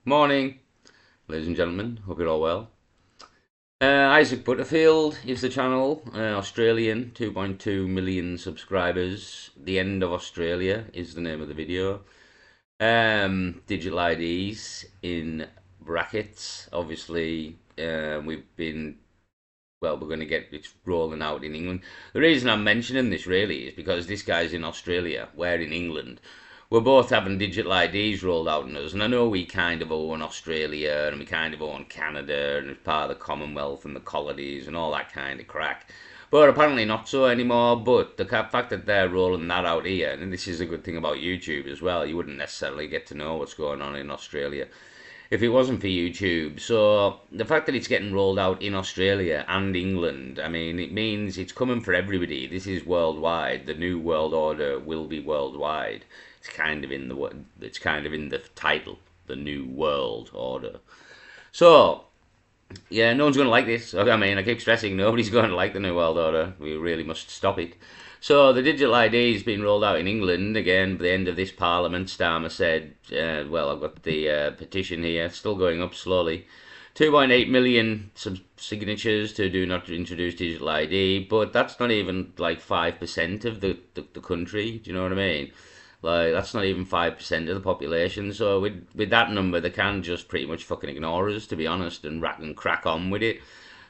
Morning, ladies and gentlemen. Hope you're all well. Isaac Butterfield is the channel. Australian, 2.2 million subscribers. The End of Australia is the name of the video. Digital IDs in brackets. Obviously, we're going to get it's rolling out in England. The reason I'm mentioning this really is because this guy's in Australia, we're in England. We're both having digital IDs rolled out on us, and I know we kind of own Australia and we kind of own Canada and it's part of the Commonwealth and the colonies and all that kind of crack. But apparently not so anymore. But the fact that they're rolling that out here, and this is a good thing about YouTube as well, you wouldn't necessarily get to know what's going on in Australia if it wasn't for YouTube. So the fact that it's getting rolled out in Australia and England, I mean, it means it's coming for everybody. This is worldwide. The new world order will be worldwide. It's kind of in the title, the new world order. So yeah, no one's going to like this. I mean, I keep stressing nobody's going to like the New World Order. We really must stop it. So the digital ID has been rolled out in England again. By the end of this Parliament, Starmer said, "Well, I've got the petition here, still going up slowly. 2.8 million signatures to do not introduce digital ID, but that's not even like 5% of the country. Do you know what I mean? Like that's not even 5% of the population. So with that number, they can just pretty much fucking ignore us, to be honest, and rack and crack on with it.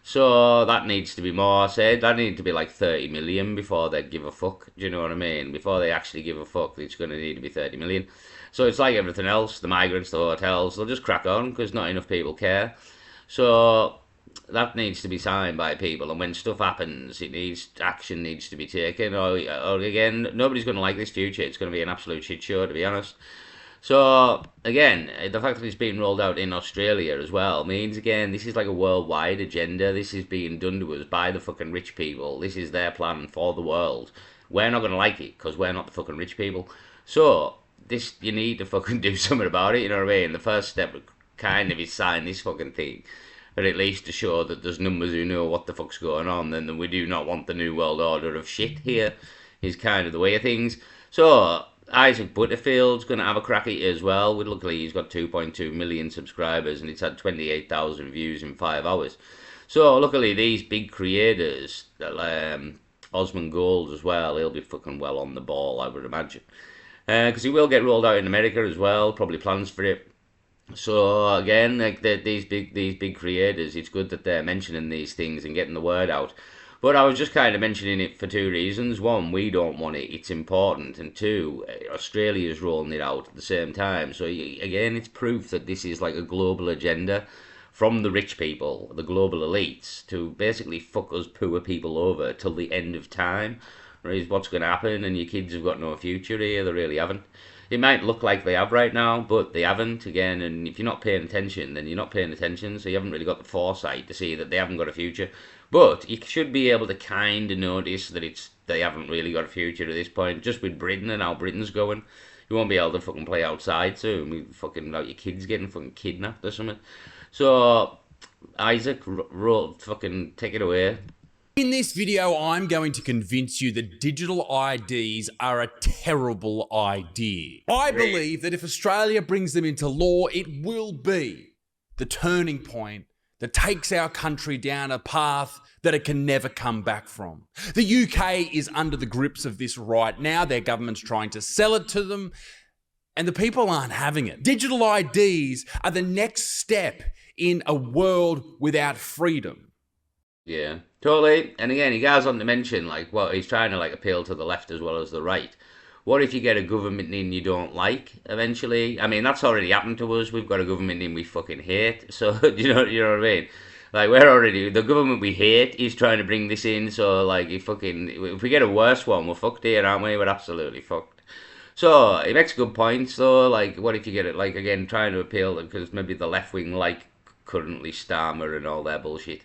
So that needs to be more. I said that need to be like 30 million before they'd give a fuck. Do you know what I mean? Before they actually give a fuck, it's going to need to be 30 million. So it's like everything else. The migrants, the hotels, they'll just crack on because not enough people care. So that needs to be signed by people, and when stuff happens, action needs to be taken. Or again, nobody's going to like this future. It's going to be an absolute shit show, to be honest. So again, the fact that it's being rolled out in Australia as well means again this is like a worldwide agenda. This is being done to us by the fucking rich people. This is their plan for the world. We're not going to like it because we're not the fucking rich people. So this you need to fucking do something about it. You know what I mean? The first step kind of is sign this fucking thing, or at least to show that there's numbers who know what the fuck's going on. Then we do not want the new world order of shit here. Is kind of the way of things. So Isaac Butterfield's going to have a crack at it as well. Luckily, he's got 2.2 million subscribers and it's had 28,000 views in 5 hours. So luckily, these big creators, Osmond Gold as well, he'll be fucking well on the ball, I would imagine, because he will get rolled out in America as well. Probably plans for it. So again, like these big creators, it's good that they're mentioning these things and getting the word out. But I was just kind of mentioning it for two reasons. One, we don't want it; it's important, and two, Australia's rolling it out at the same time. So again, it's proof that this is like a global agenda from the rich people, the global elites, to basically fuck us poor people over till the end of time. Right, is what's going to happen, and your kids have got no future here. They really haven't. It might look like they have right now, but they haven't again. And if you're not paying attention, then you're not paying attention. So you haven't really got the foresight to see that they haven't got a future. But you should be able to kind of notice that they haven't really got a future at this point. Just with Britain and how Britain's going, you won't be able to fucking play outside soon. We fucking like your kids getting fucking kidnapped or something. So Isaac, fucking take it away. In this video, I'm going to convince you that digital IDs are a terrible idea. I believe that if Australia brings them into law, it will be the turning point that takes our country down a path that it can never come back from. The UK is under the grips of this right now. Their government's trying to sell it to them, and the people aren't having it. Digital IDs are the next step in a world without freedom. Yeah, totally. And again, he goes on to mention like what he's trying to like appeal to the left as well as the right. What if you get a government in you don't like eventually? I mean, that's already happened to us. We've got a government in we fucking hate. So you know what I mean? Like we're already the government we hate is trying to bring this in. So like if we get a worse one, we're fucked here, aren't we? We're absolutely fucked. So he makes good points though. Like what if you get it? Like again, trying to appeal because maybe the left wing like currently Starmer and all that bullshit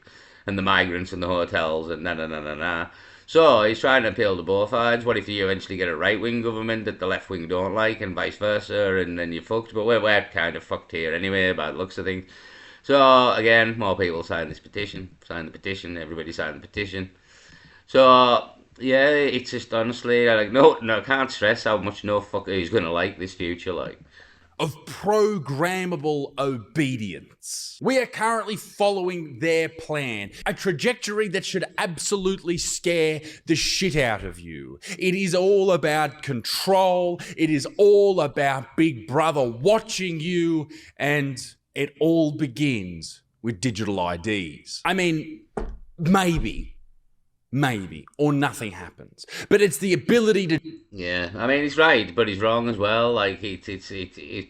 and the migrants and the hotels and na. So he's trying to appeal to both sides. What if you eventually get a right wing government that the left wing don't like, and vice versa, and then you're fucked? But we're kind of fucked here anyway, by the looks of things. So again, more people sign this petition. Sign the petition. Everybody sign the petition. So yeah, it's just honestly, I like no, I can't stress how much no fucker he's gonna like this future. Like of programmable obedience. We are currently following their plan, a trajectory that should absolutely scare the shit out of you. It is all about control, it is all about Big Brother watching you, and it all begins with digital IDs. I mean, maybe, or nothing happens. But it's the ability to. Yeah, I mean he's right, but he's wrong as well. Like they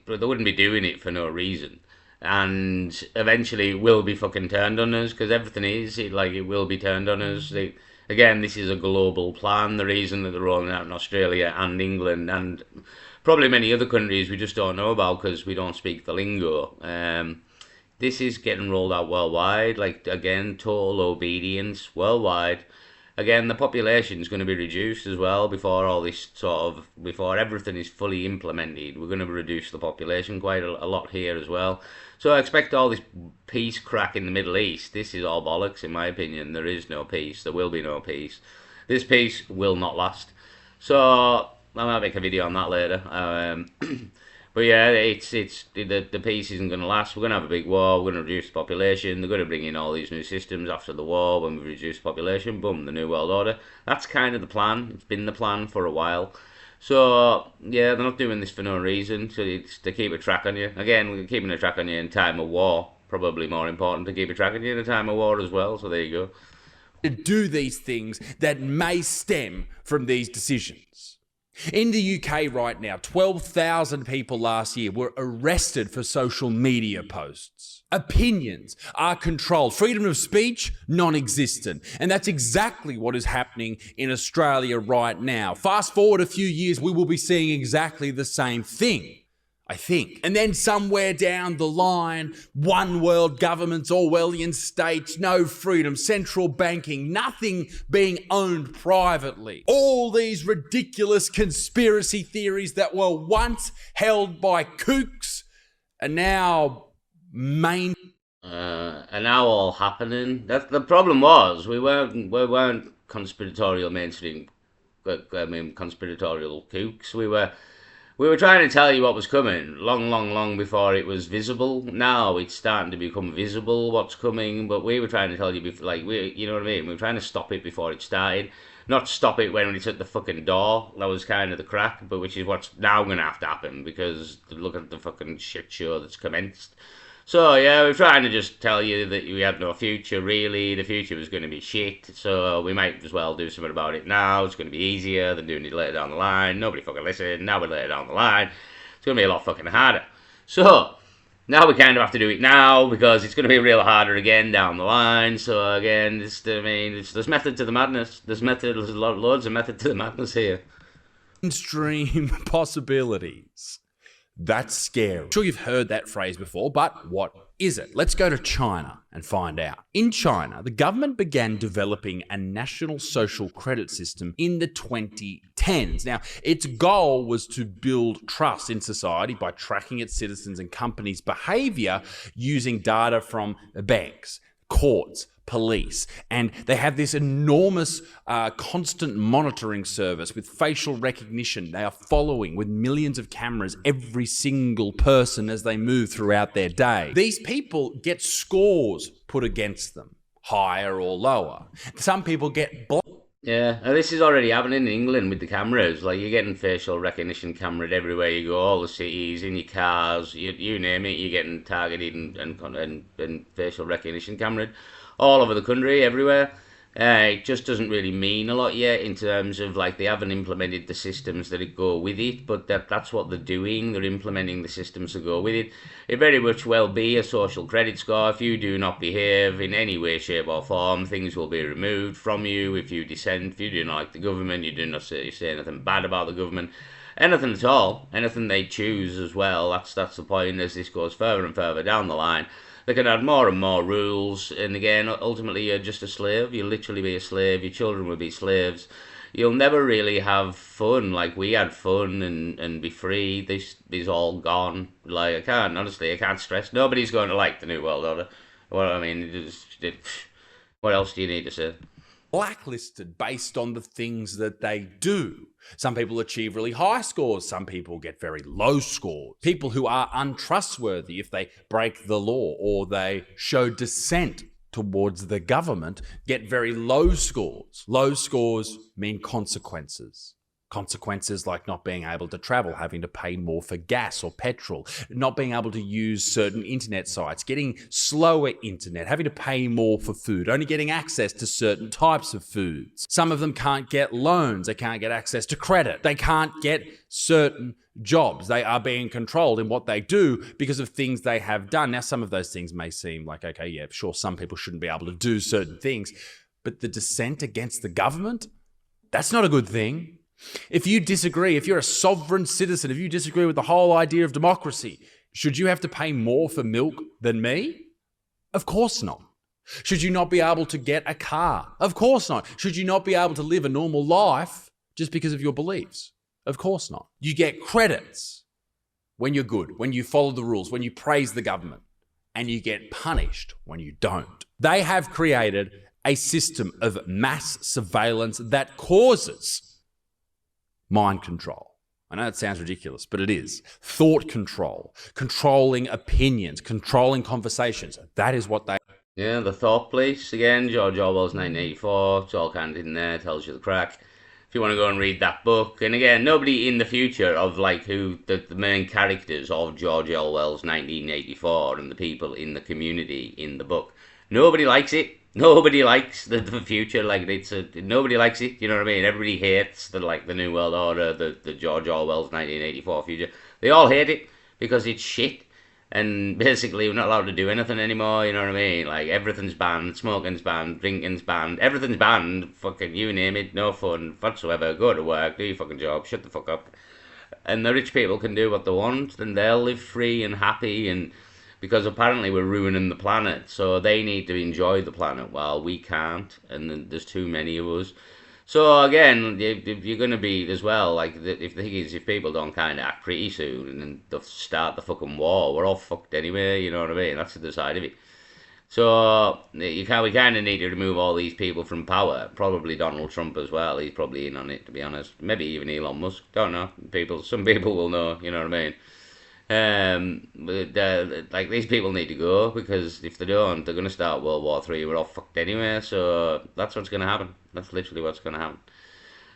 wouldn't be doing it for no reason, and eventually it will be fucking turned on us because everything is it will be turned on us. Again, this is a global plan. The reason that they're rolling out in Australia and England and probably many other countries we just don't know about because we don't speak the lingo. This is getting rolled out worldwide. Like again, total obedience worldwide. Again, the population is going to be reduced as well before everything is fully implemented. We're going to reduce the population quite a lot here as well. So I expect all this peace crack in the Middle East. This is all bollocks, in my opinion. There is no peace. There will be no peace. This peace will not last. So I might make a video on that later. But yeah, it's the peace isn't going to last. We're going to have a big war. We're going to reduce the population. They're going to bring in all these new systems after the war. When we reduce the population, boom, the new world order. That's kind of the plan. It's been the plan for a while. So yeah, they're not doing this for no reason. So it's to keep a track on you. Again, we're keeping a track on you in time of war. Probably more important to keep a track on you in a time of war as well. So there you go. To do these things that may stem from these decisions. In the UK right now, 12,000 people last year were arrested for social media posts. Opinions are controlled. Freedom of speech, non-existent. And that's exactly what is happening in Australia right now. Fast forward a few years, we will be seeing exactly the same thing, I think. And then somewhere down the line, one world governments, Orwellian states, no freedom, central banking, nothing being owned privately. All these ridiculous conspiracy theories that were once held by kooks are now are now all happening. That's the problem. We weren't conspiratorial mainstream. Conspiratorial kooks. We were trying to tell you what was coming long before it was visible. Now it's starting to become visible what's coming, but we were trying to tell you before, you know what I mean? We were trying to stop it before it started, not stop it when it's at the fucking door. That was kind of the crack, but which is what's now going to have to happen because look at the fucking shit show that's commenced. So yeah, we're trying to just tell you that we had no future really. The future was going to be shit, so we might as well do something about it now. It's going to be easier than doing it later down the line. Nobody fucking listened. Now we're later down the line. It's going to be a lot fucking harder. So now we kind of have to do it now because it's going to be real harder again down the line. So again, there's method to the madness. There's loads of method to the madness here. Mainstream possibilities. That's scary. I'm sure you've heard that phrase before, but what is it? Let's go to China and find out. In China, the government began developing a national social credit system in the 2010s. Now, its goal was to build trust in society by tracking its citizens and companies' behavior using data from banks, courts, police, and they have this enormous constant monitoring service with facial recognition. They are following with millions of cameras every single person as they move throughout their day. These people get scores put against them, higher or lower. Some people get Yeah, this is already happening in England with the cameras. Like you're getting facial recognition cameraed everywhere you go, all the cities, in your cars, you name it, you're getting targeted and facial recognition cameraed all over the country, everywhere. It just doesn't really mean a lot yet in terms of like they haven't implemented the systems that go with it, but that's what they're doing. They're implementing the systems that go with it. It very much will be a social credit score. If you do not behave in any way, shape or form, things will be removed from you. If you dissent, if you do not like the government, you do not say anything bad about the government, anything at all, anything they choose as well. That's the point as this goes further and further down the line. They can add more and more rules, and again, ultimately you're just a slave. You'll literally be a slave. Your children will be slaves. You'll never really have fun like we had fun and be free. This is all gone. Like, I can't stress. Nobody's going to like the New World Order. Well, I mean, what else do you need to say? blacklisted based on the things that they do. Some people achieve really high scores. Some people get very low scores. People who are untrustworthy if they break the law or they show dissent towards the government get very low scores. Low scores mean consequences. Consequences like not being able to travel, having to pay more for gas or petrol, not being able to use certain internet sites, getting slower internet, having to pay more for food, only getting access to certain types of foods. Some of them can't get loans, they can't get access to credit, they can't get certain jobs. They are being controlled in what they do because of things they have done. Now, some of those things may seem like, okay, yeah, sure, some people shouldn't be able to do certain things, but the dissent against the government, that's not a good thing. If you disagree, if you're a sovereign citizen, if you disagree with the whole idea of democracy, should you have to pay more for milk than me? Of course not. Should you not be able to get a car? Of course not. Should you not be able to live a normal life just because of your beliefs? Of course not. You get credits when you're good, when you follow the rules, when you praise the government, and you get punished when you don't. They have created a system of mass surveillance that causes mind control. I know it sounds ridiculous, but it is. Thought control, controlling opinions, controlling conversations. That is what they... Yeah, the thought police, again, George Orwell's 1984, it's all kind of in there, tells you the crack. If you want to go and read that book, and again, nobody in the future of like who the main characters of George Orwell's 1984 and the people in the community in the book, nobody likes it. Nobody likes the future, like nobody likes it, you know what I mean? Everybody hates the New World Order, the George Orwell's 1984 future. They all hate it because it's shit, and basically we're not allowed to do anything anymore, you know what I mean? Like everything's banned, smoking's banned, drinking's banned, everything's banned, fucking you name it, no fun whatsoever, go to work, do your fucking job, shut the fuck up. And the rich people can do what they want, and they'll live free and happy, and because apparently we're ruining the planet, so they need to enjoy the planet while we can't, and there's too many of us. So again, if you're going to be as well, like if the thing is, if people don't kind of act pretty soon and then they'll start the fucking war, we're all fucked anyway. You know what I mean? That's the other side of it. So we kind of need to remove all these people from power. Probably Donald Trump as well. He's probably in on it, to be honest. Maybe even Elon Musk. Don't know. Some people will know. You know what I mean? Like these people need to go, because if they don't, they're gonna start World War III. We're all fucked anyway, so that's what's gonna happen. That's literally what's gonna happen.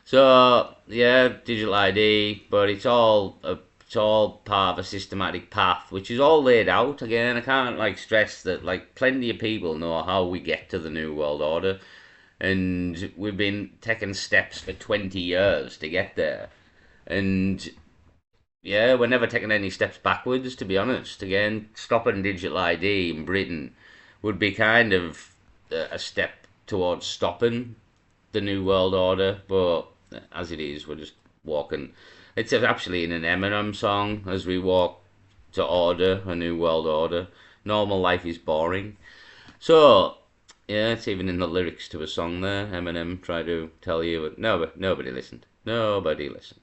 So yeah, digital ID, but it's all part of a systematic path, which is all laid out. Again, I can't like stress that like plenty of people know how we get to the New World Order, and we've been taking steps for 20 years to get there, and yeah, we're never taking any steps backwards, to be honest. Again, stopping digital ID in Britain would be kind of a step towards stopping the New World Order, but as it is, we're just walking. It's actually in an Eminem song, as we walk to order, a new world order. Normal life is boring. So, yeah, it's even in the lyrics to a song there. Eminem tried to tell you, but nobody listened. Nobody listened.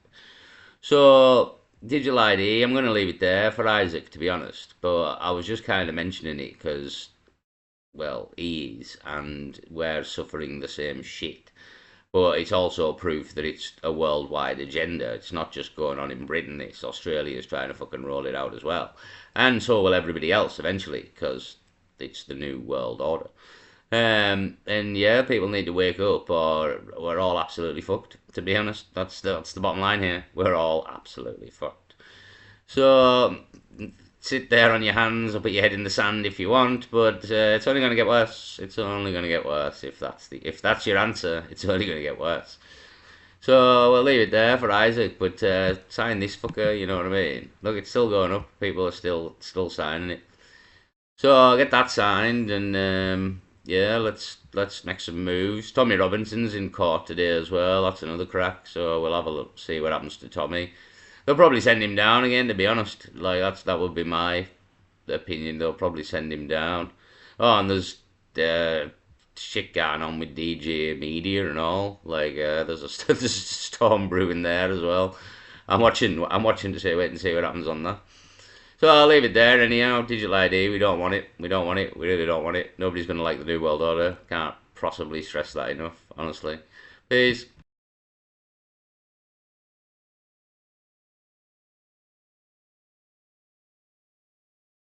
So, digital ID, I'm going to leave it there for Isaac, to be honest. But I was just kind of mentioning it because, well, he is, and we're suffering the same shit. But it's also proof that it's a worldwide agenda. It's not just going on in Britain. It's Australia's trying to fucking roll it out as well. And so will everybody else eventually, because it's the new world order. And yeah, people need to wake up, or we're all absolutely fucked. To be honest, that's the bottom line here. We're all absolutely fucked. So sit there on your hands or put your head in the sand if you want, but it's only going to get worse. It's only going to get worse if that's your answer. It's only going to get worse. So we'll leave it there for Isaac, but sign this fucker. You know what I mean? Look, it's still going up. People are still signing it. So I'll get that signed, and yeah, let's make some moves. Tommy Robinson's in court today as well. That's another crack. So we'll have a look, see what happens to Tommy. They'll probably send him down again, to be honest. Like that would be my opinion. They'll probably send him down. Oh, and there's shit going on with DJ Media and all. Like there's a storm brewing there as well. I'm watching to wait and see what happens on that. So I'll leave it there anyhow. Digital ID, we don't want it. We don't want it. We really don't want it. Nobody's going to like the New World Order. Can't possibly stress that enough, honestly. Peace.